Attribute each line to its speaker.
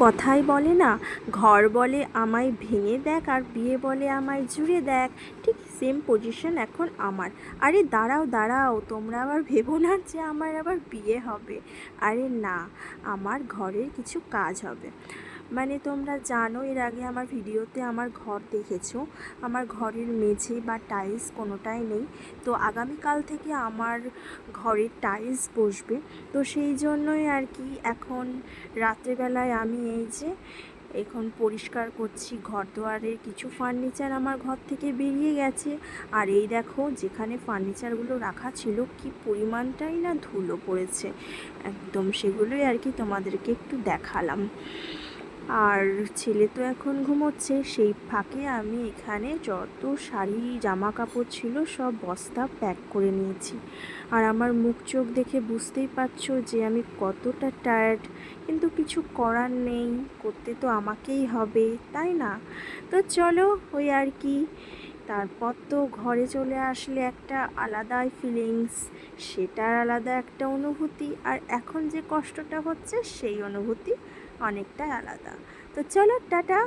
Speaker 1: কথাই বলে না, ঘর বলে আমায় ভেঙে দেখ আর বিয়ে বলে আমায় জুড়ে দেখ। ঠিক সেম পজিশন এখন আমার। আরে দাঁড়াও দাঁড়াও, তোমরা আবার ভেবো না যে আমার আবার বিয়ে হবে। আরে না, আমার ঘরের কিছু কাজ হবে। মানে তোমরা জানো, এর আগে আমার ভিডিওতে আমার ঘর দেখেছো। আমার ঘরের মেঝে বা টাইলস কোনোটাই নেই। তো আগামীকাল থেকে আমার ঘরের টাইলস বসবে। তো সেই জন্যই আর কি এখন রাত্রেবেলায় আমি এই যে এখন পরিষ্কার করছি ঘর দুয়ারের কিছু ফার্নিচার আমার ঘর থেকে বেরিয়ে গেছে। আর এই দেখো, যেখানে ফার্নিচারগুলো রাখা ছিল কি পরিমাণটাই না ধুলো পড়েছে একদম, সেগুলোই আর কি তোমাদেরকে একটু দেখালাম। আর ছেলে তো এখন ঘুমোচ্ছে, সেই ফাঁকে আমি এখানে যত শাড়ি জামা কাপড় ছিল সব বস্তা প্যাক করে নিয়েছি। আর আমার মুখ চোখ দেখে বুঝতেই পারছো যে আমি কতটা টায়ার্ড, কিন্তু কিছু করার নেই, করতে তো আমাকেই হবে, তাই না? তো চলো, ওই আর কি। তারপর তো ঘরে চলে আসলে একটা আলাদাই ফিলিংস, সেটার আলাদা একটা অনুভূতি, আর এখন যে কষ্টটা হচ্ছে সেই অনুভূতি অনেকটাই আলাদা। তো চলো, টাটা।